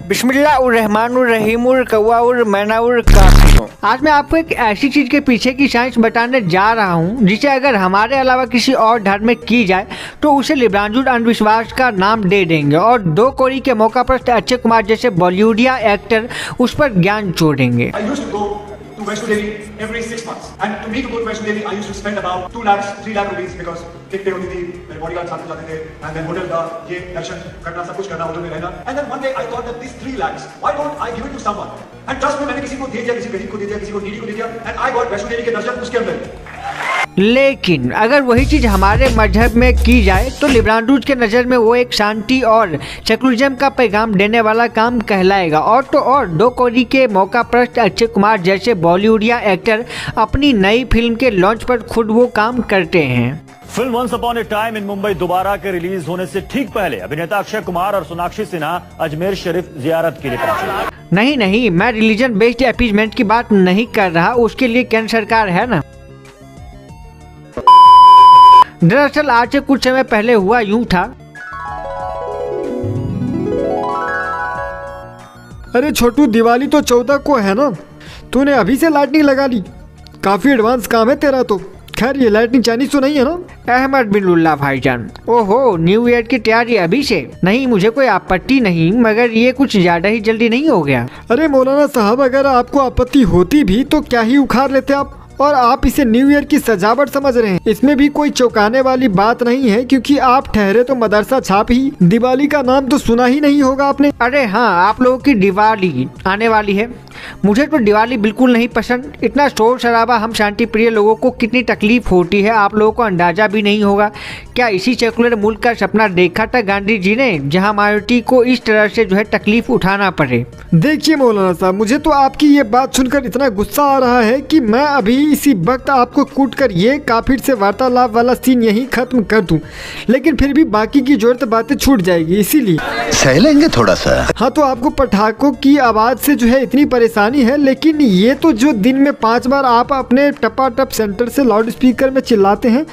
बिस्मिल्लाहिर्रहमानिर्रहीमुर कव्वाउर मैनाउर काफिर। आज मैं आपको एक ऐसी चीज के पीछे की साइंस बताने जा रहा हूँ जिसे अगर हमारे अलावा किसी और धर्म में की जाए तो उसे लिब्रांजुल अंधविश्वास का नाम दे देंगे और दो कौड़ी के मौका पर अक्षय कुमार जैसे बॉलीवुडिया एक्टर उस पर ज्ञान छोड़ेंगे। Vaishno Devi every 6 months, and to me to go to Vaishno Devi I used to spend about 2 lakhs 3 lakh rupees because टिकटें होती थी, मेरे बॉडीगार्ड साथ में जाते थे, and then होटल का ये दर्शन करना सब कुछ करना होटल में रहना, and then one day I thought that these 3 lakhs why don't I give it to someone, and trust me मैंने किसी को दे दिया, किसी गरीब को दे दिया, किसी को नीडी को दे दिया, and I got Vaishno Devi के दर्शन उसके अंदर। लेकिन अगर वही चीज हमारे मजहब में की जाए तो लिब्रांजुल के नज़र में वो एक शांति और सेकुलरिज्म का पैगाम देने वाला काम कहलाएगा। और तो और दो कौड़ी के मौका पर अक्षय कुमार जैसे बॉलीवुडिया एक्टर अपनी नई फिल्म के लॉन्च पर खुद वो काम करते हैं। Film once upon a time in Mumbai दोबारा के रिलीज होने से ठीक पहले अभिनेता अक्षय कुमार और सोनाक्षी सिन्हा अजमेर शरीफ जियारत के लिए पहुंचे। नहीं, मैं रिलीजन बेस्ड अपीजमेंट की बात नहीं कर रहा, उसके लिए केंद्र सरकार है ना। दरअसल आज से कुछ समय पहले हुआ यूं था। अरे छोटू, दिवाली तो 14 को है ना, तूने अभी से लाइटनिंग लगा ली, काफी एडवांस काम है तेरा तो। खैर ये लाइटनिंग चाइनीज तो नहीं है ना? अहमद बिनुल्ला भाईजान, ओहो न्यू ईयर की तैयारी अभी से? नहीं, मुझे कोई आपत्ति नहीं, मगर ये कुछ ज्यादा ही जल्दी नहीं हो गया? अरे मौलाना साहब, अगर आपको आपत्ति होती भी तो क्या ही उखाड़ लेते आप, और आप इसे न्यू ईयर की सजावट समझ रहे हैं। इसमें भी कोई चौंकाने वाली बात नहीं है क्योंकि आप ठहरे तो मदरसा छाप ही, दिवाली का नाम तो सुना ही नहीं होगा आपने। अरे हाँ, आप लोगों की दिवाली आने वाली है। मुझे तो दिवाली बिल्कुल नहीं पसंद। इतना शोर शराबा हम शांति प्रिय लोगों को कितनी तकलीफ होती है आप लोगों को अंदाजा भी नहीं होगा। क्या इसी सेकुलर मुल्क का सपना देखा था गांधी जी ने, जहां माइनॉरिटी को इस तरह से जो है तकलीफ उठाना पड़े? देखिए मौलाना साहब, मुझे तो आपकी ये बात सुनकर इतना गुस्सा आ रहा है कि मैं अभी इसी वक्त आपको कूट कर ये काफिर से वार्तालाप वाला सीन यही खत्म कर दूं, लेकिन फिर भी बाकी की जरूरत बातें छूट जाएगी, इसीलिए सह लेंगे थोड़ा सा। हाँ, तो आपको पटाखों की आवाज से जो है इतनी परेशानी है, लेकिन ये तो जो दिन में 5 बार आप अपने टपाटप सेंटर से लाउड स्पीकर में चिल्लाते हैं,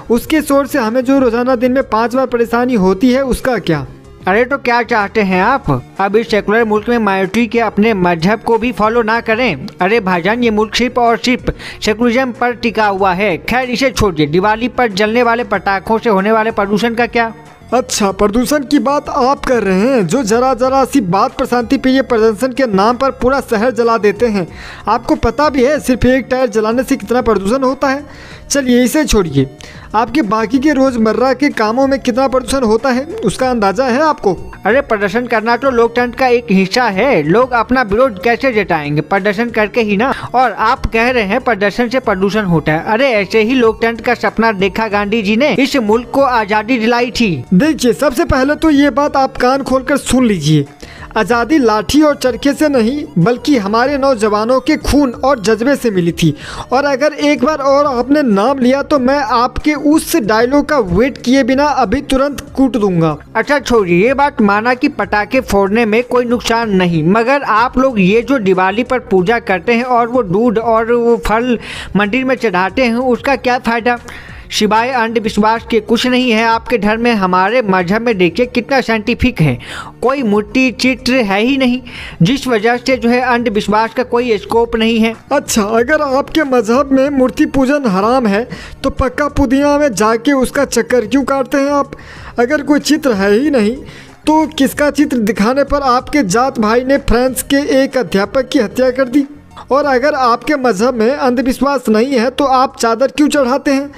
उसके शोर से हमें जो रोजाना दिन में 5 बार परेशानी होती है उसका क्या? अरे तो क्या चाहते हैं आप, अब इस सेकुलर मुल्क में माइनॉरिटी के अपने मजहब को भी फॉलो ना करें? अरे भाईजान, ये मुल्क सिर्फ और सिर्फ सेकुलरिज्म पर टिका हुआ है। खैर इसे छोड़िए, दिवाली पर जलने वाले पटाखों से होने वाले प्रदूषण का क्या? अच्छा, प्रदूषण की बात आप कर रहे हैं, जो जरा सी बात पर शांति प्रिय प्रदर्शन के नाम पर पूरा शहर जला देते हैं। आपको पता भी है सिर्फ एक टायर जलाने से कितना प्रदूषण होता है? चलिए इसे छोड़िए, आपके बाकी के रोजमर्रा के कामों में कितना प्रदूषण होता है उसका अंदाजा है आपको? अरे प्रदर्शन करना तो लोकतंत्र का एक हिस्सा है। लोग अपना विरोध कैसे जताएंगे? प्रदर्शन करके ही ना। और आप कह रहे हैं प्रदर्शन से प्रदूषण होता है। अरे ऐसे ही लोकतंत्र का सपना देखा गांधी जी ने, इस मुल्क को आजादी दिलाई थी। देखिए, सबसे पहले तो ये बात आप कान खोलकर सुन लीजिए, आज़ादी लाठी और चरखे से नहीं बल्कि हमारे नौजवानों के खून और जज्बे से मिली थी। और अगर एक बार और आपने नाम लिया तो मैं आपके उस डायलॉग का वेट किए बिना अभी तुरंत कूट दूंगा। अच्छा छोड़िए, ये बात माना कि पटाखे फोड़ने में कोई नुकसान नहीं, मगर आप लोग ये जो दिवाली पर पूजा करते हैं और वो दूध और वो फल मंदिर में चढ़ाते हैं, उसका क्या फायदा? सिवाय अंधविश्वास के कुछ नहीं है आपके धर्म में। हमारे मजहब में देखिए कितना साइंटिफिक है, कोई मूर्ति चित्र है ही नहीं, जिस वजह से जो है अंधविश्वास का कोई स्कोप नहीं है। अच्छा, अगर आपके मजहब में मूर्ति पूजन हराम है तो पक्का पुदीना में जाके उसका चक्कर क्यों काटते हैं आप? अगर कोई चित्र है ही नहीं तो किसका चित्र दिखाने पर आपके जात भाई ने फ्रांस के एक अध्यापक की हत्या कर दी? और अगर आपके मजहब में अंधविश्वास नहीं है तो आप चादर क्यों चढ़ाते हैं?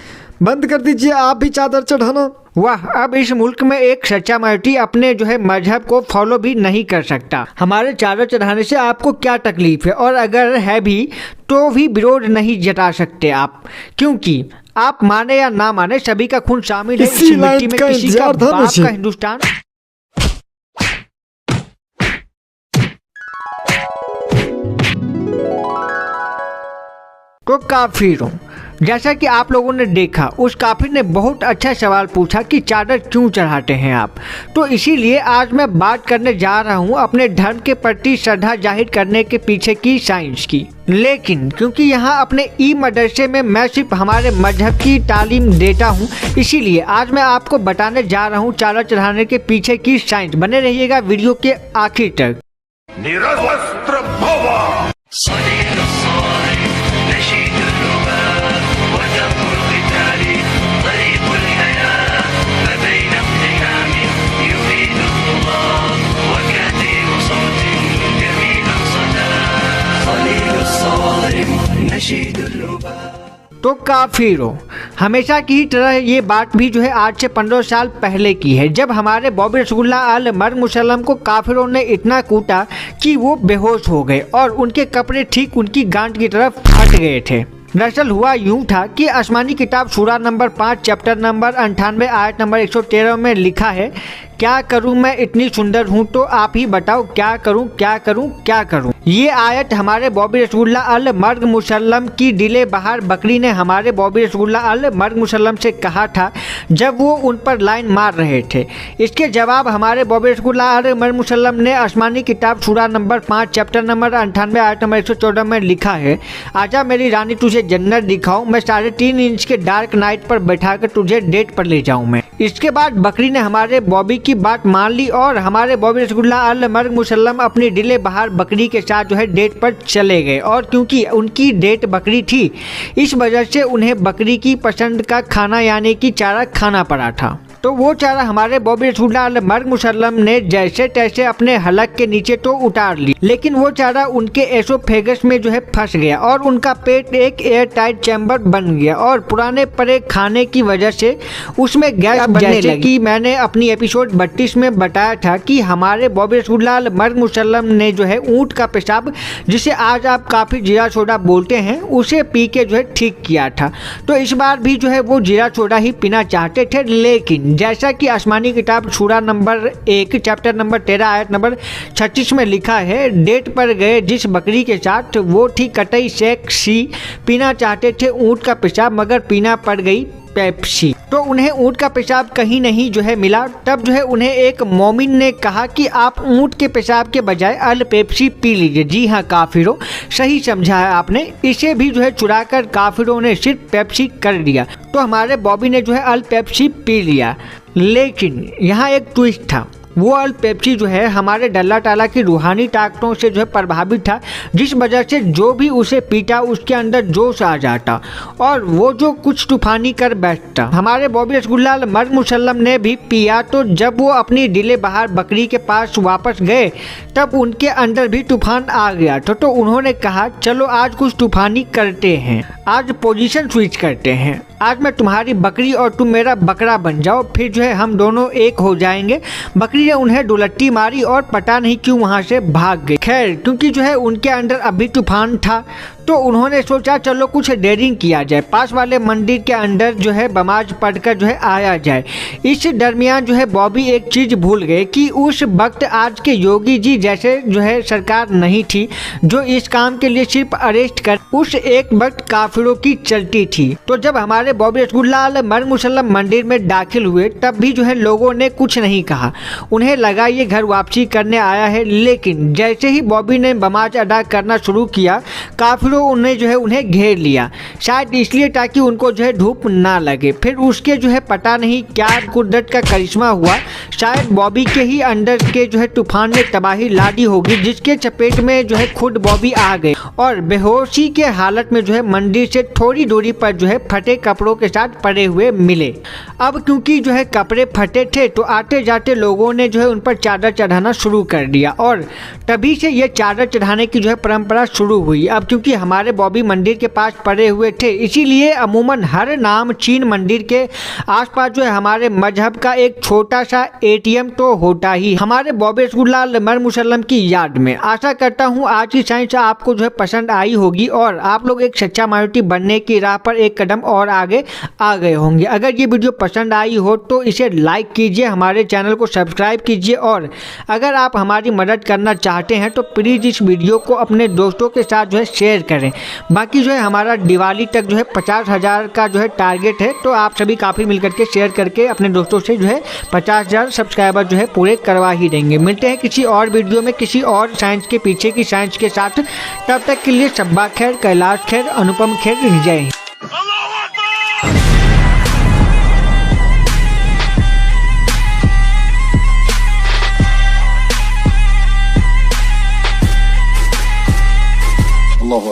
बंद कर दीजिए आप भी चादर चढ़ाना। वाह, अब इस मुल्क में एक सच्चा माइनॉरिटी अपने जो है मजहब को फॉलो भी नहीं कर सकता। हमारे चादर चढ़ाने से आपको क्या तकलीफ है? और अगर है भी तो भी विरोध नहीं जता सकते आप, क्योंकि आप माने या ना माने सभी का खून शामिल है इसी मिट्टी में। किसी का बाप का हिंदुस्तान। तो काफिरों, जैसा कि आप लोगों ने देखा, उस काफिर ने बहुत अच्छा सवाल पूछा कि चादर क्यों चढ़ाते हैं आप। तो इसीलिए आज मैं बात करने जा रहा हूँ अपने धर्म के प्रति श्रद्धा जाहिर करने के पीछे की साइंस की। लेकिन क्योंकि यहाँ अपने ई मदरसे में मैं सिर्फ हमारे मजहब की तालीम देता हूँ, इसीलिए आज मैं आपको बताने जा रहा हूँ चादर चढ़ाने के पीछे की साइंस। बने रहिएगा वीडियो के आखिर तक। निरवस्त्र भव। तो काफिरों, हमेशा की ही तरह ये बात भी जो है आज से 15 साल पहले की है, जब हमारे बॉबी रसूलुल्लाह अल मर्ग मुसल्लम को काफिरों ने इतना कूटा कि वो बेहोश हो गए और उनके कपड़े ठीक उनकी गांठ की तरफ फट गए थे। दरअसल हुआ यूं था कि आसमानी किताब सूरा नंबर 5 चैप्टर नंबर 98 आयत नंबर 113 में लिखा है, क्या करूं मैं इतनी सुंदर हूं तो आप ही बताओ क्या करूं क्या करूं क्या करूं। ये आयत हमारे बॉबी रसूलुल्लाह अल मर्ग मुसल्लम की दिले बहार बकरी ने हमारे बॉबी रसूलुल्लाह अल मर्ग मुसल्लम से कहा था जब वो उन पर लाइन मार रहे थे। इसके जवाब हमारे बॉबी रसूलुल्लाह अल मर्ग मुसल्लम ने आसमानी किताब सूरा नंबर 5 चैप्टर नंबर 98 आयत नंबर 114 में लिखा है, आजा मेरी रानी तुझे जन्नत दिखाऊं, मैं 3.5 इंच के डार्क नाइट पर बैठाकर तुझे डेट पर ले जाऊं मैं। इसके बाद बकरी ने हमारे बॉबी की बात मान ली और हमारे बॉबी रसूलुल्लाह अल मर्ग मुसल्लम अपनी दिले बहार बकरी के साथ जो है डेट पर चले गए। और क्योंकि उनकी डेट बकरी थी, इस वजह से उन्हें बकरी की पसंद का खाना यानी कि चारा खाना पड़ा था। तो वो चारा हमारे बॉबी रसूलुल्लाह अल मर्ग मुसल्लम ने जैसे तैसे अपने हलक के नीचे तो उतार ली, लेकिन वो चारा उनके एसोफेगस में जो है फंस गया और उनका पेट एक एयर टाइट चैम्बर बन गया और पुराने परे खाने की वजह से उसमें गैस बनने लगी। कि मैंने अपनी एपिसोड 32 में बताया था कि हमारे बॉबी रसूलुल्लाह अल मर्ग मुसल्लम ने जो है ऊँट का पेशाब, जिसे आज आप काफ़ी जीरा सोडा बोलते हैं, उसे पी के जो है ठीक किया था। तो इस बार भी जो है वो जीरा सोडा ही पीना चाहते थे, लेकिन जैसा कि आसमानी किताब सूरा नंबर 1 चैप्टर नंबर 13 आयत नंबर 36 में लिखा है, डेट पर गए जिस बकरी के साथ वो थी कतई सेक्सी, पीना चाहते थे ऊँट का पेशाब मगर पीना पड़ गई पेप्सी। तो उन्हें ऊँट का पेशाब कहीं नहीं जो है मिला। तब जो है उन्हें एक मोमिन ने कहा कि आप ऊँट के पेशाब के बजाय अल पेप्सी पी लीजिए। जी हाँ काफिरों, सही समझा है आपने, इसे भी जो है चुराकर काफिरों ने सिर्फ पेप्सी कर दिया। तो हमारे बॉबी ने जो है अल पेप्सी पी लिया, लेकिन यहाँ एक ट्विस्ट था। वो अल पेप्सी जो है हमारे अल्लाह ताला की रूहानी ताकतों से जो है प्रभावित था, जिस वजह से जो भी उसे पीता उसके अंदर जोश आ जाता और वो जो कुछ तूफानी कर बैठता। हमारे बॉबी रसूलुल्लाह अल मर्ग मुसल्लम ने भी पिया, तो जब वो अपनी दिले बहार बकरी के पास वापस गए तब उनके अंदर भी तूफान आ गया। तो उन्होंने कहा चलो आज कुछ तूफानी करते हैं, आज पोजीशन स्विच करते हैं, आज मैं तुम्हारी बकरी और तुम मेरा बकरा बन जाओ, फिर जो है हम दोनों एक हो जाएंगे। बकरी ने उन्हें डुलट्टी मारी और पता नहीं क्यों वहां से भाग गई। खैर क्योंकि जो है उनके अंदर अभी तूफान था, तो उन्होंने सोचा चलो कुछ डेयरिंग किया जाए, पास वाले मंदिर के अंदर जो है नमाज पढ़कर जो है आया जाए। इस दरमियान जो है बॉबी एक चीज भूल गए कि उस वक्त आज के योगी जी जैसे जो है सरकार नहीं थी जो इस काम के लिए सिर्फ अरेस्ट कर, उस एक वक्त काफिरों की चलती थी। तो जब हमारे बॉबी रसूलुल्लाह अल मर्ग मुसल्लम मंदिर में दाखिल हुए तब भी जो है लोगों ने कुछ नहीं कहा, उन्हें लगा ये घर वापसी करने आया है। लेकिन जैसे ही बॉबी ने नमाज अदा करना शुरू किया, काफिरों उन्हें जो है उन्हें घेर लिया, शायद इसलिए ताकि उनको जो है धूप ना लगे। फिर उसके जो है पता नहीं क्या कुदरत का करिश्मा हुआ, शायद बॉबी के ही अंदर के जो है तूफान ने तबाही ला दी होगी, जिसके चपेट में जो है खुद बॉबी आ गए और बेहोशी के हालत में जो है मंदिर से थोड़ी दूरी पर जो है फटे कपड़ों के साथ पड़े हुए मिले। अब क्योंकि जो है कपड़े फटे थे तो आते जाते लोगों ने जो है उन पर चादर चढ़ाना शुरू कर दिया और तभी से ये चादर चढ़ाने की जो है परंपरा शुरू हुई। अब क्योंकि हमारे बॉबी मंदिर के पास पड़े हुए थे, इसीलिए अमूमन हर नाम चीन मंदिर के आसपास जो है हमारे मजहब का एक छोटा सा एटीएम तो होता ही। हमारे बॉबी रसूलुल्लाह अल मर्ग मुसल्लम की याद में आशा करता हूँ आज की साइंस आपको जो है पसंद आई होगी और आप लोग एक सच्चा माइनॉरिटी बनने की राह पर एक कदम और आगे आ गए होंगे। अगर ये वीडियो पसंद आई हो तो इसे लाइक कीजिए, हमारे चैनल को सब्सक्राइब कीजिए और अगर आप हमारी मदद करना चाहते हैं तो प्लीज़ इस वीडियो को अपने दोस्तों के साथ जो है शेयर करें। बाकी जो है हमारा दिवाली तक जो है 50,000 का जो है टारगेट है, तो आप सभी काफ़ी मिलकर के शेयर करके अपने दोस्तों से जो है 50,000 सब्सक्राइबर जो है पूरे करवा ही देंगे। मिलते हैं किसी और वीडियो में किसी और साइंस के पीछे की साइंस के साथ, तब तक के लिए शब्बा खैर, कैलाश खैर, अनुपम खैर, जय हिंद। बहुत